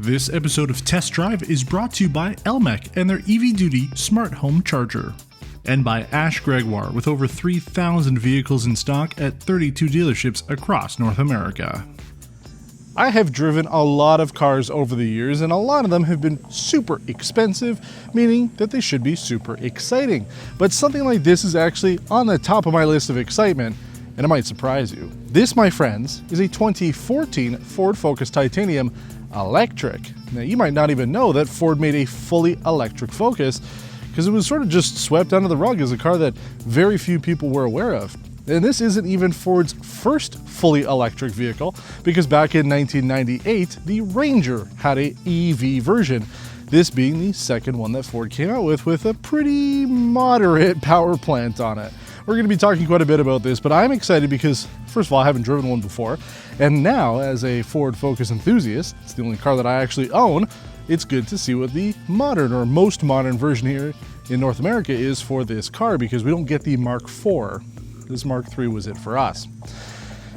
This episode of Test Drive is brought to you by Elmec and their EV Duty Smart Home Charger, and by Ash Gregoire with over 3,000 vehicles in stock at 32 dealerships across North America. I have driven a lot of cars over the years, and a lot of them have been super expensive, meaning that they should be super exciting. But something like this is actually on the top of my list of excitement, and it might surprise you. This, my friends, is a 2014 Ford Focus Titanium Electric. Now, you might not even know that Ford made a fully electric Focus, because it was sort of just swept under the rug as a car that very few people were aware of. And this isn't even Ford's first fully electric vehicle, because back in 1998, the Ranger had an EV version, this being the second one that Ford came out with a pretty moderate power plant on it. We're going to be talking quite a bit about this, but I'm excited because, first of all, I haven't driven one before, and now, as a Ford Focus enthusiast, it's the only car that I actually own, it's good to see what the modern or most modern version here in North America is for this car, because we don't get the Mark IV. This Mark III was it for us.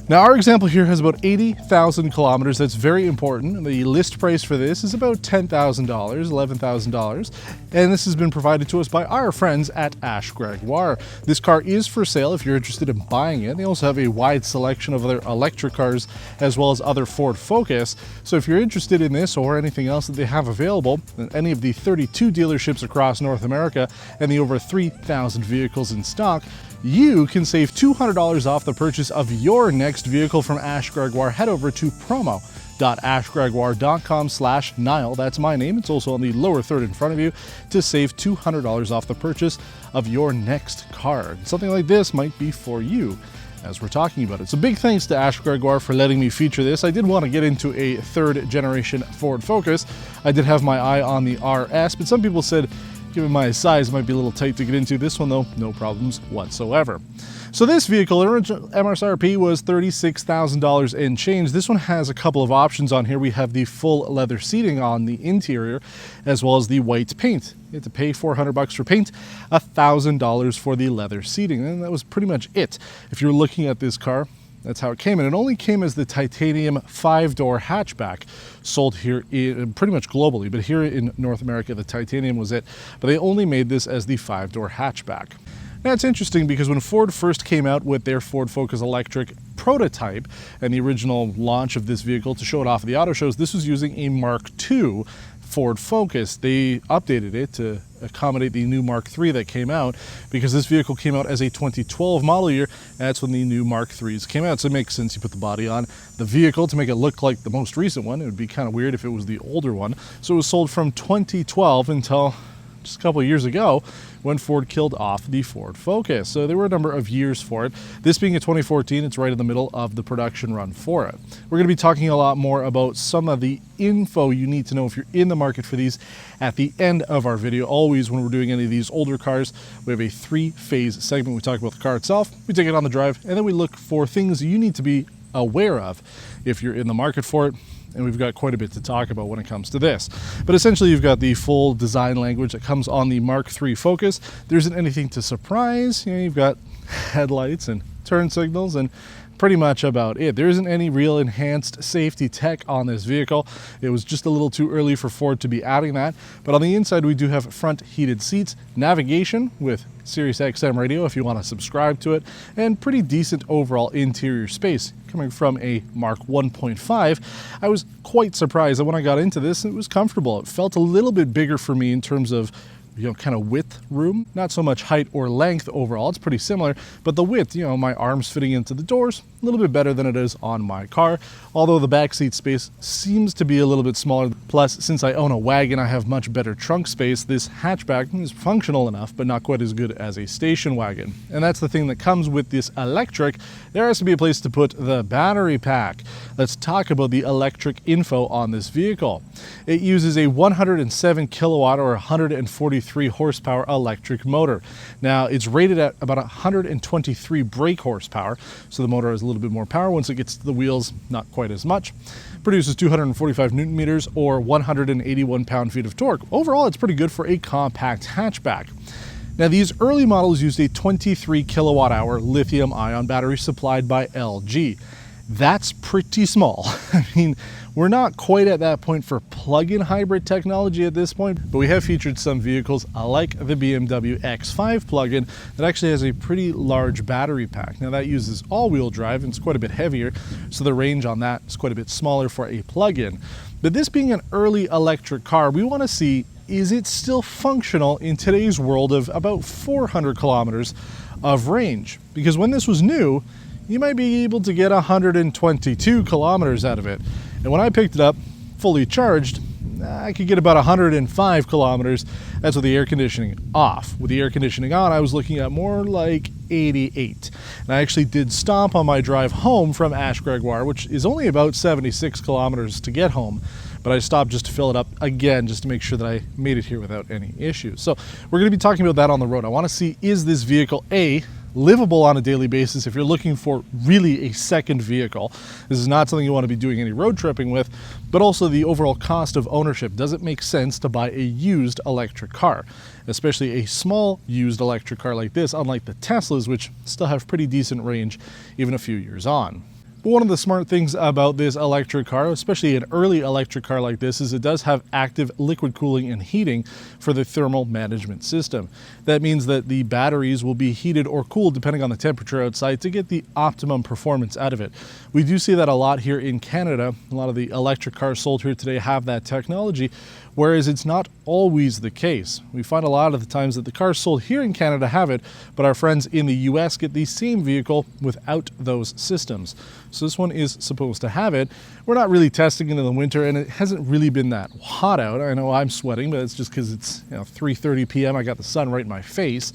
Now, our example here has about 80,000 kilometers. That's very important. The list price for this is about $10,000, $11,000, and this has been provided to us by our friends at Ash Gregoire. This car is for sale if you're interested in buying it. They also have a wide selection of other electric cars as well as other Ford Focus. So if you're interested in this or anything else that they have available in any of the 32 dealerships across North America and the over 3,000 vehicles in stock, you can save $200 off the purchase of your next vehicle from Ash Gregoire. Head over to promo.ashgregoire.com/Niall. That's my name. It's also on the lower third in front of you to save $200 off the purchase of your next car. Something like this might be for you as we're talking about it. So big thanks to Ash Gregoire for letting me feature this. I did want to get into a third generation Ford Focus. I did have my eye on the RS, but some people said, given my size, it might be a little tight to get into. This one, though, no problems whatsoever. So this vehicle, original MSRP was $36,000 and change. This one has a couple of options on here. We have the full leather seating on the interior, as well as the white paint. You have to pay $400 for paint, $1,000 for the leather seating, and that was pretty much it. If you're looking at this car, that's how it came, and it only came as the titanium 5-door hatchback, sold here pretty much globally, but here in North America, the titanium was it, but they only made this as the 5-door hatchback. Now, it's interesting because when Ford first came out with their Ford Focus Electric prototype and the original launch of this vehicle to show it off at the auto shows, this was using a Mark II Ford Focus. They updated it to accommodate the new Mark III that came out, because this vehicle came out as a 2012 model year. That's when the new Mark IIIs came out, so it makes sense you put the body on the vehicle to make it look like the most recent one. It would be kind of weird if it was the older one. So it was sold from 2012 until just a couple of years ago when Ford killed off the Ford Focus. So there were a number of years for it. This being a 2014, it's right in the middle of the production run for it. We're going to be talking a lot more about some of the info you need to know if you're in the market for these at the end of our video. Always when we're doing any of these older cars, we have a 3-phase segment. We talk about the car itself, we take it on the drive, and then we look for things you need to be aware of if you're in the market for it. And we've got quite a bit to talk about when it comes to this. But essentially, you've got the full design language that comes on the Mark III Focus. There isn't anything to surprise. You know, you've got headlights and turn signals and pretty much about it. There isn't any real enhanced safety tech on this vehicle. It was just a little too early for Ford to be adding that. But on the inside, we do have front heated seats, navigation with Sirius XM radio if you want to subscribe to it, and pretty decent overall interior space. Coming from a Mark 1.5, I was quite surprised that when I got into this, it was comfortable. It felt a little bit bigger for me in terms of, you know, kind of width room, not so much height or length overall. It's pretty similar, but the width, you know, my arms fitting into the doors, a little bit better than it is on my car, although the back seat space seems to be a little bit smaller. Plus, since I own a wagon, I have much better trunk space. This hatchback is functional enough, but not quite as good as a station wagon. And that's the thing that comes with this electric. There has to be a place to put the battery pack. Let's talk about the electric info on this vehicle. It uses a 107 kilowatt or 143 horsepower electric motor. Now, it's rated at about 123 brake horsepower, so the motor has a little bit more power. Once it gets to the wheels, not quite as much. Produces 245 newton meters or 181 pound-feet of torque. Overall, it's pretty good for a compact hatchback. Now, these early models used a 23 kilowatt hour lithium ion battery supplied by LG. That's pretty small. I mean, We're not quite at that point for plug-in hybrid technology at this point, but we have featured some vehicles like the BMW X5 plug-in that actually has a pretty large battery pack. Now that uses all-wheel drive and it's quite a bit heavier, so the range on that is quite a bit smaller for a plug-in. But this being an early electric car, we want to see, is it still functional in today's world of about 400 kilometers of range? Because when this was new, you might be able to get 122 kilometers out of it. And when I picked it up fully charged, I could get about 105 kilometers. That's with the air conditioning off. With the air conditioning on, I was looking at more like 88. And I actually did stop on my drive home from Ash Gregoire, which is only about 76 kilometers to get home. But I stopped just to fill it up again, just to make sure that I made it here without any issues. So we're going to be talking about that on the road. I want to see, is this vehicle livable on a daily basis if you're looking for really a second vehicle. This is not something you want to be doing any road tripping with, but also the overall cost of ownership. Does it make sense to buy a used electric car, especially a small used electric car like this, unlike the Teslas, which still have pretty decent range even a few years on? But one of the smart things about this electric car, especially an early electric car like this, is it does have active liquid cooling and heating for the thermal management system. That means that the batteries will be heated or cooled depending on the temperature outside to get the optimum performance out of it. We do see that a lot here in Canada. A lot of the electric cars sold here today have that technology, whereas it's not always the case. We find a lot of the times that the cars sold here in Canada have it, but our friends in the US get the same vehicle without those systems. So this one is supposed to have it. We're not really testing it in the winter, and it hasn't really been that hot out. I know I'm sweating, but it's just because it's 3:30 p.m. I got the sun right in my face.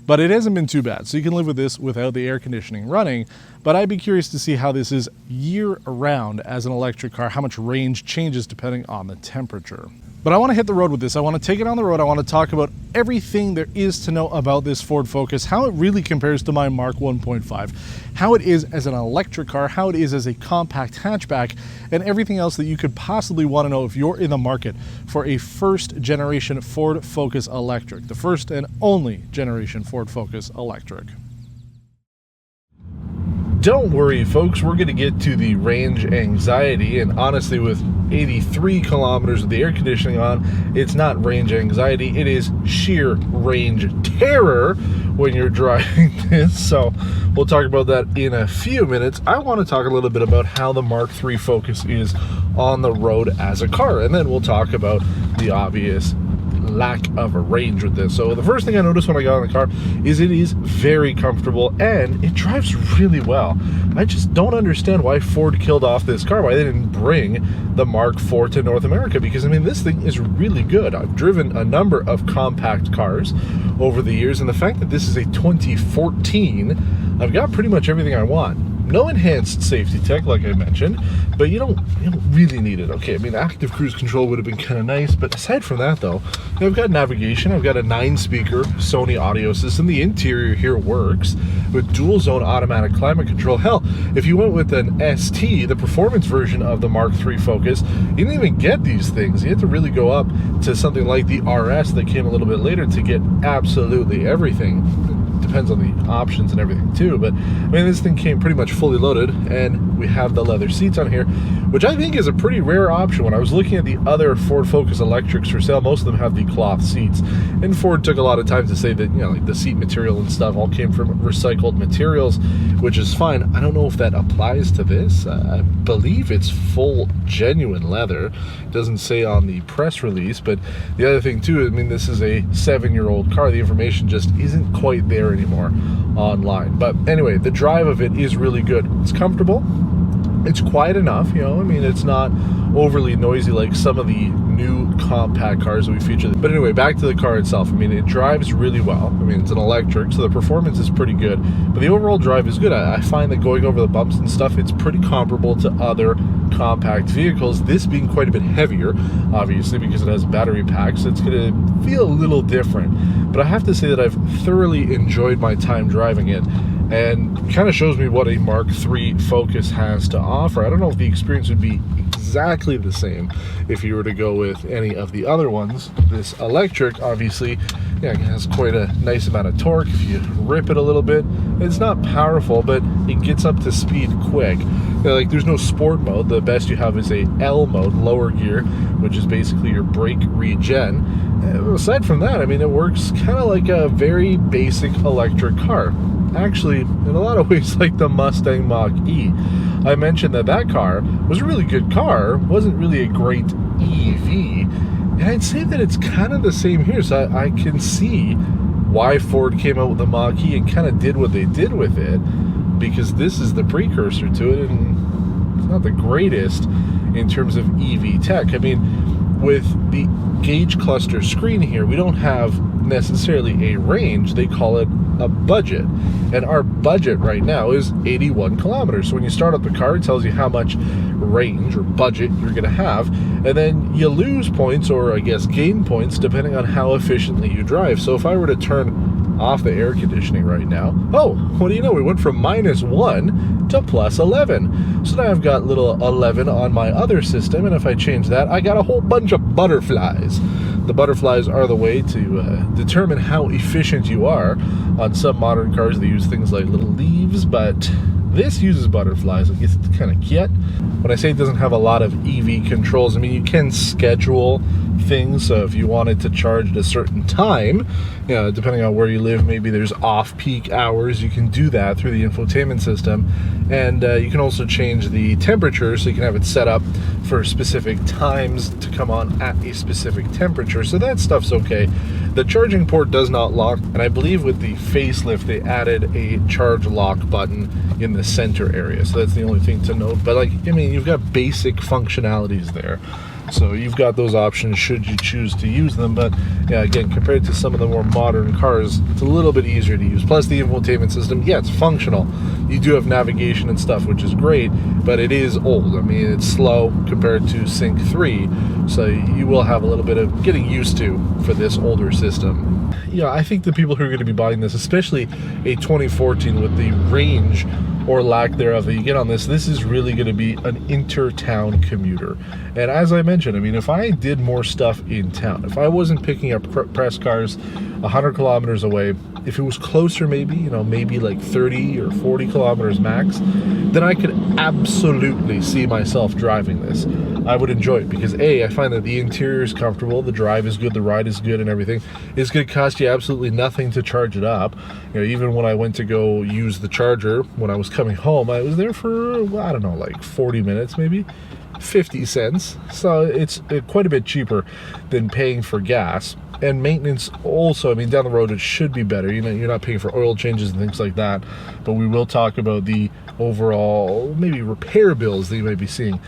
But it hasn't been too bad, so you can live with this without the air conditioning running. But I'd be curious to see how this is year-round as an electric car, how much range changes depending on the temperature. But I want to hit the road with this. I want to take it on the road. I want to talk about everything there is to know about this Ford Focus, how it really compares to my Mark 1.5, how it is as an electric car, how it is as a compact hatchback, and everything else that you could possibly want to know if you're in the market for a first generation Ford Focus electric, the first and only generation Ford Focus electric. Don't worry, folks, we're going to get to the range anxiety, and honestly, with 83 kilometers with the air conditioning on, it's not range anxiety, it is sheer range terror when you're driving this. So we'll talk about that in a few minutes. I want to talk a little bit about how the Mark III Focus is on the road as a car, and then we'll talk about the obvious lack of a range with this. So the first thing I noticed when I got in the car is it is very comfortable and it drives really well. I just don't understand why Ford killed off this car, why they didn't bring the Mark IV to North America, because I mean, this thing is really good. I've driven a number of compact cars over the years, and the fact that this is a 2014, I've got pretty much everything I want. No enhanced safety tech, like I mentioned, but you don't really need it. Okay, I mean, active cruise control would have been kind of nice, but aside from that, though, I've got navigation. I've got a 9-speaker Sony audio system. The interior here works with dual zone automatic climate control. Hell, if you went with an ST, the performance version of the Mark III Focus, you didn't even get these things. You had to really go up to something like the RS that came a little bit later to get absolutely everything. Depends on the options and everything too, but I mean, this thing came pretty much fully loaded, and we have the leather seats on here, which I think is a pretty rare option. When I was looking at the other Ford Focus electrics for sale, most of them have the cloth seats, and Ford took a lot of time to say that, like the seat material and stuff all came from recycled materials, which is fine. I don't know if that applies to this. I believe it's full genuine leather. It doesn't say on the press release, but the other thing too, I mean, this is a 7-year-old car. The information just isn't quite there anymore online. But anyway, the drive of it is really good. It's comfortable. It's quiet enough, I mean, it's not overly noisy like some of the new compact cars that we feature. But anyway, back to the car itself. I mean, it drives really well. I mean, it's an electric, so the performance is pretty good, but the overall drive is good. I find that going over the bumps and stuff, it's pretty comparable to other compact vehicles, this being quite a bit heavier, obviously, because it has a battery pack, so it's going to feel a little different. But I have to say that I've thoroughly enjoyed my time driving it, and kind of shows me what a Mark III Focus has to offer. I don't know if the experience would be exactly the same if you were to go with any of the other ones. This electric, obviously, it has quite a nice amount of torque. If you rip it a little bit, it's not powerful, but it gets up to speed quick. Like there's no sport mode. The best you have is a L mode, lower gear, which is basically your brake regen. Aside from that, I mean, it works kind of like a very basic electric car. Actually, in a lot of ways, like the Mustang Mach-E. I mentioned that car was a really good car, wasn't really a great EV, and I'd say that it's kind of the same here. So I can see why Ford came out with the Mach-E and kind of did what they did with it, because this is the precursor to it, and it's not the greatest in terms of EV tech. I mean, with the gauge cluster screen here, we don't have necessarily a range. They call it a budget, and our budget right now is 81 kilometers. So when you start up the car, it tells you how much range or budget you're going to have, and then you lose points, or I guess gain points, depending on how efficiently you drive. So if I were to turn off the air conditioning right now, oh, what do you know, we went from -1 to +11. So now I've got little 11 on my other system, and if I change that, I got a whole bunch of butterflies. The butterflies are the way to determine how efficient you are. On some modern cars, they use things like little leaves, but this uses butterflies. I guess it's kind of cute. When I say it doesn't have a lot of EV controls, I mean, you can schedule things. So if you wanted to charge at a certain time, you know, depending on where you live, maybe there's off-peak hours, you can do that through the infotainment system. And you can also change the temperature, so you can have it set up for specific times to come on at a specific temperature. So that stuff's okay. The charging port does not lock, and I believe with the facelift they added a charge lock button in the center area. So that's the only thing to note. But like, I mean, you've got basic functionalities there. So you've got those options should you choose to use them. But yeah, again, compared to some of the more modern cars, it's a little bit easier to use. Plus the infotainment system, yeah, it's functional. You do have navigation and stuff, which is great, but it is old. I mean, it's slow compared to Sync 3. So you will have a little bit of getting used to for this older system. Yeah, I think the people who are going to be buying this, especially a 2014 with the range or lack thereof that you get on this, this is really going to be an inter-town commuter. And as I mentioned, I mean, if I did more stuff in town, if I wasn't picking up press cars 100 kilometers away, if it was closer, maybe, you know, maybe like 30 or 40 kilometers max, then I could absolutely see myself driving this. I would enjoy it because A, I find that the interior is comfortable, the drive is good, the ride is good and everything. It's going to cost you absolutely nothing to charge it up. You know, even when I went to go use the charger when I was coming home, I was there for, well, I don't know, like 40 minutes maybe, 50 cents. So it's quite a bit cheaper than paying for gas. And maintenance also, I mean, down the road it should be better. You know, you're not paying for oil changes and things like that. But we will talk about the overall maybe repair bills that you might be seeing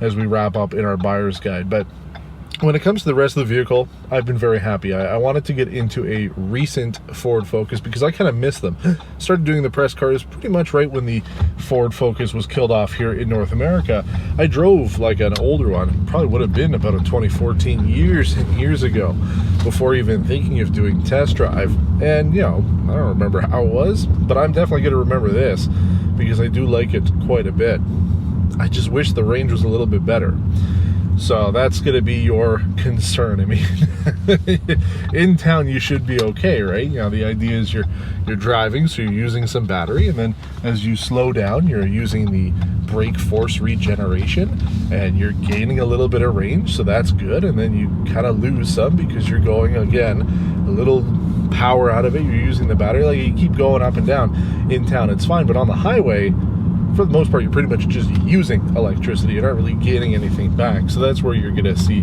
as we wrap up in our buyer's guide. But when it comes to the rest of the vehicle, I've been very happy. I wanted to get into a recent Ford Focus because I kind of missed them. Started doing the press cars pretty much right when the Ford Focus was killed off here in North America. I drove like an older one, probably would have been about a 2014, years and years ago, before even thinking of doing test drive. And, you know, I don't remember how it was, but I'm definitely going to remember this because I do like it quite a bit. I just wish the range was a little bit better. So that's going to be your concern. I mean, in town you should be okay, right? You know, the idea is you're driving, so you're using some battery, and then as you slow down, you're using the brake force regeneration, and you're gaining a little bit of range, so that's good. And then you kind of lose some because you're going, again, a little power out of it. You're using the battery. Like, you keep going up and down. In town, it's fine, but on the highway, for the most part, you're pretty much just using electricity. You're not really getting anything back. So that's where you're going to see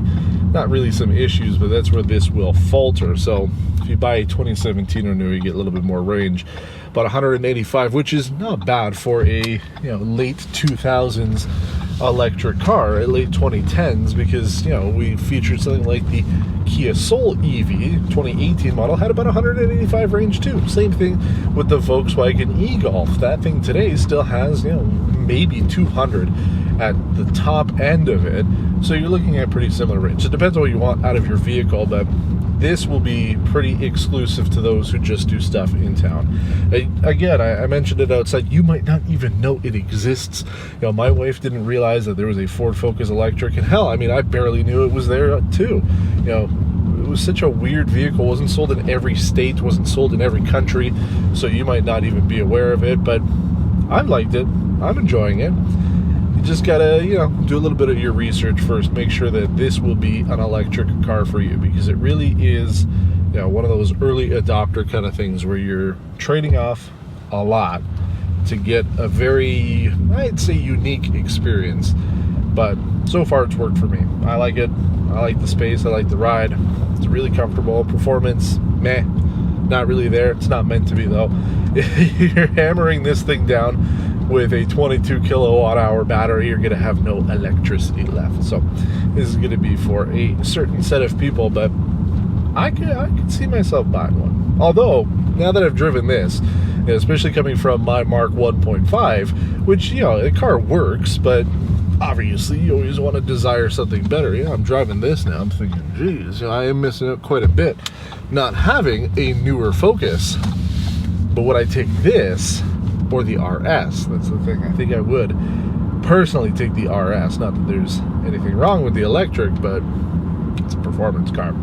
not really some issues, but that's where this will falter. So if you buy a 2017 or new, you get a little bit more range. About 185, which is not bad for a, you know, late 2000s electric car, a late 2010s, because, you know, we featured something like the Kia Soul EV 2018 model had about 185 range too. Same thing with the Volkswagen e-Golf. That thing today still has, you know, maybe 200 at the top end of it. So you're looking at pretty similar range. It depends on what you want out of your vehicle, but this will be pretty exclusive to those who just do stuff in town. Again, I mentioned it outside. You might not even know it exists. You know, my wife didn't realize that there was a Ford Focus electric, and hell, I mean, I barely knew it was there too. You know, it was such a weird vehicle. It wasn't sold in every state, wasn't sold in every country, so you might not even be aware of it, but I liked it. I'm enjoying it. you just gotta, do a little bit of your research first. Make sure that this will be an electric car for you, because it really is, one of those early adopter kind of things where you're trading off a lot to get a very, I'd say, unique experience. But so far it's worked for me. I like it. I like the space. I like the ride. It's really comfortable. Performance, meh, not really there. It's not meant to be, though. You're hammering this thing down with a 22 kilowatt hour battery, you're going to have no electricity left. So this is going to be for a certain set of people, but I could see myself buying one. Although, now that I've driven this, especially coming from my Mark 1.5, which, the car works, but obviously you always want to desire something better. I'm driving this now, I'm thinking, geez, I am missing out quite a bit not having a newer Focus. But would I take this or the RS? That's the thing. I think I would personally take the RS. Not that there's anything wrong with the electric, but it's a performance car.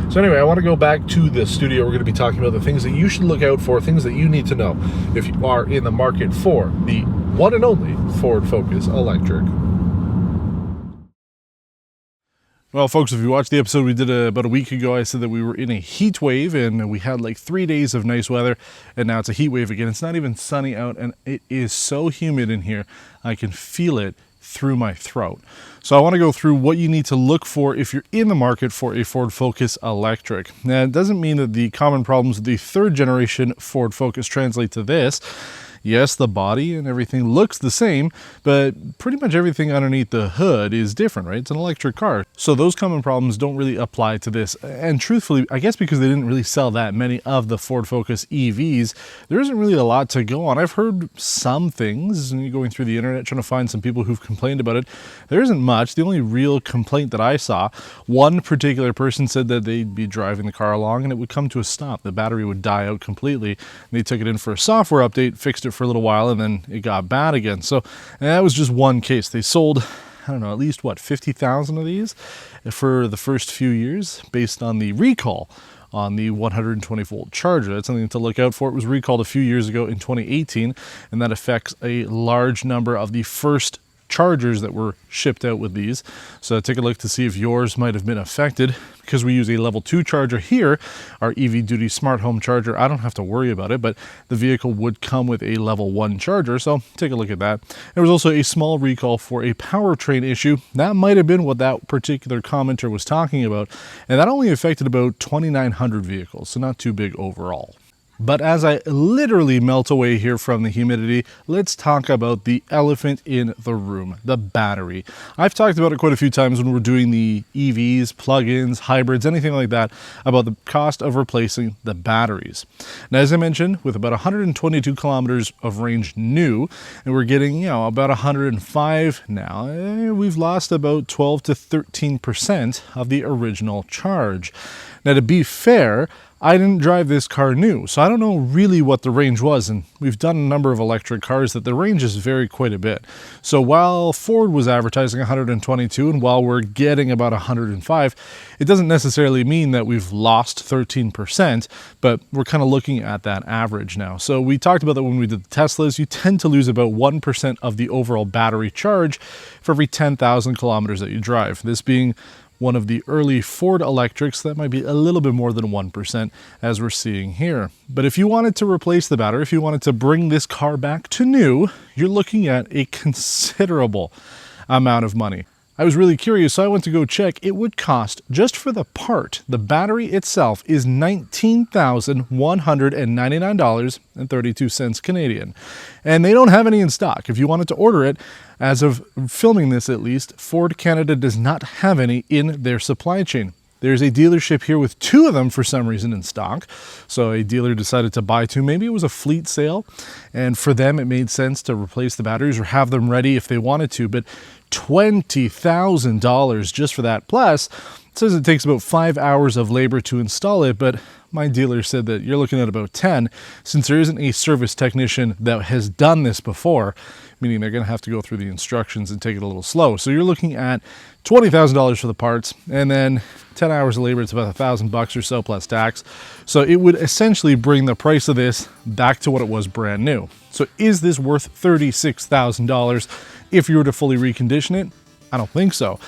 So anyway, I want to go back to the studio. We're going to be talking about the things that you should look out for, things that you need to know if you are in the market for the one and only Ford Focus electric. Well, folks, if you watched the episode we did about a week ago, I said that we were in a heat wave and we had like 3 days of nice weather, and now it's a heat wave again. It's not even sunny out, and it is so humid in here. I can feel it through my throat. So I want to go through what you need to look for if you're in the market for a Ford Focus electric. Now, it doesn't mean that the common problems of the third generation Ford Focus translate to this. Yes, the body and everything looks the same, but pretty much everything underneath the hood is different, right? It's an electric car. So those common problems don't really apply to this. And truthfully, I guess because they didn't really sell that many of the Ford Focus EVs, there isn't really a lot to go on. I've heard some things, and going through the internet trying to find some people who've complained about it. There isn't much. The only real complaint that I saw, one particular person said that they'd be driving the car along and it would come to a stop. The battery would die out completely. And they took it in for a software update, fixed it for a little while, and then it got bad again. So that was just one case. They sold, I don't know, at least 50,000 of these for the first few years based on the recall on the 120 volt charger. That's something to look out for. It was recalled a few years ago in 2018, and that affects a large number of the first chargers that were shipped out with these. So take a look to see if yours might have been affected. Because we use a level 2 charger here, our EV Duty smart home charger, I don't have to worry about it, but the vehicle would come with a level 1 charger, so take a look at that. There was also a small recall for a powertrain issue. That might have been what that particular commenter was talking about, and that only affected about 2,900 vehicles, so not too big overall. But as I literally melt away here from the humidity, let's talk about the elephant in the room, the battery. I've talked about it quite a few times when we're doing the EVs, plug-ins, hybrids, anything like that, about the cost of replacing the batteries. Now, as I mentioned, with about 122 kilometers of range new, and we're getting, about 105 now, we've lost about 12 to 13% of the original charge. Now, to be fair, I didn't drive this car new, so I don't know really what the range was, and we've done a number of electric cars that the ranges vary quite a bit. So while Ford was advertising 122 and while we're getting about 105, it doesn't necessarily mean that we've lost 13%, but we're kind of looking at that average now. So we talked about that when we did the Teslas. You tend to lose about 1% of the overall battery charge for every 10,000 kilometers that you drive. This being one of the early Ford electrics, that might be a little bit more than 1%, as we're seeing here. But if you wanted to replace the battery, if you wanted to bring this car back to new, you're looking at a considerable amount of money. I was really curious, so I went to go check. It would cost, just for the part, the battery itself is $19,199.32 Canadian. And they don't have any in stock. If you wanted to order it, as of filming this at least, Ford Canada does not have any in their supply chain. There's a dealership here with 2 of them for some reason in stock. So a dealer decided to buy 2. Maybe it was a fleet sale, and for them it made sense to replace the batteries or have them ready if they wanted to. But $20,000 just for that. Plus, it says it takes about 5 hours of labor to install it, but my dealer said that you're looking at about 10, since there isn't a service technician that has done this before, meaning they're going to have to go through the instructions and take it a little slow. So you're looking at $20,000 for the parts, and then 10 hours of labor, it's about $1,000 or so plus tax. So it would essentially bring the price of this back to what it was brand new. So is this worth $36,000 if you were to fully recondition it? I don't think so.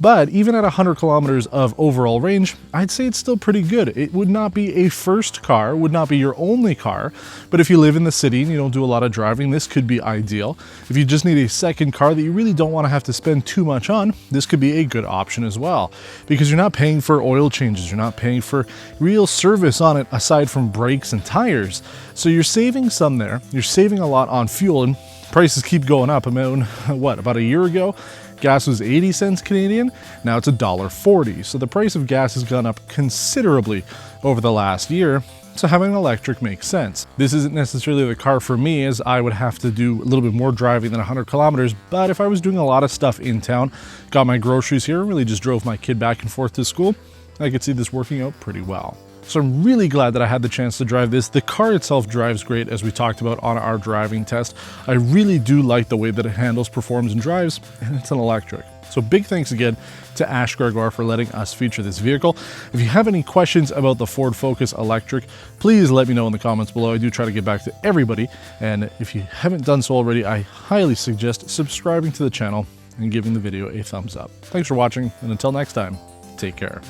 But even at 100 kilometers of overall range, I'd say it's still pretty good. It would not be a first car, would not be your only car, but if you live in the city and you don't do a lot of driving, this could be ideal. If you just need a second car that you really don't want to have to spend too much on, this could be a good option as well, because you're not paying for oil changes, you're not paying for real service on it aside from brakes and tires. So you're saving some there, you're saving a lot on fuel, and prices keep going up. I mean, what, about a year ago? Gas was 80 cents Canadian, now it's $1.40. So the price of gas has gone up considerably over the last year, so having an electric makes sense. This isn't necessarily the car for me, as I would have to do a little bit more driving than 100 kilometers, but if I was doing a lot of stuff in town, got my groceries here, really just drove my kid back and forth to school, I could see this working out pretty well. So I'm really glad that I had the chance to drive this. The car itself drives great, as we talked about on our driving test. I really do like the way that it handles, performs, and drives, and it's an electric. So big thanks again to Ash Gregoire for letting us feature this vehicle. If you have any questions about the Ford Focus electric, please let me know in the comments below. I do try to get back to everybody, and if you haven't done so already, I highly suggest subscribing to the channel and giving the video a thumbs up. Thanks for watching, and until next time, take care.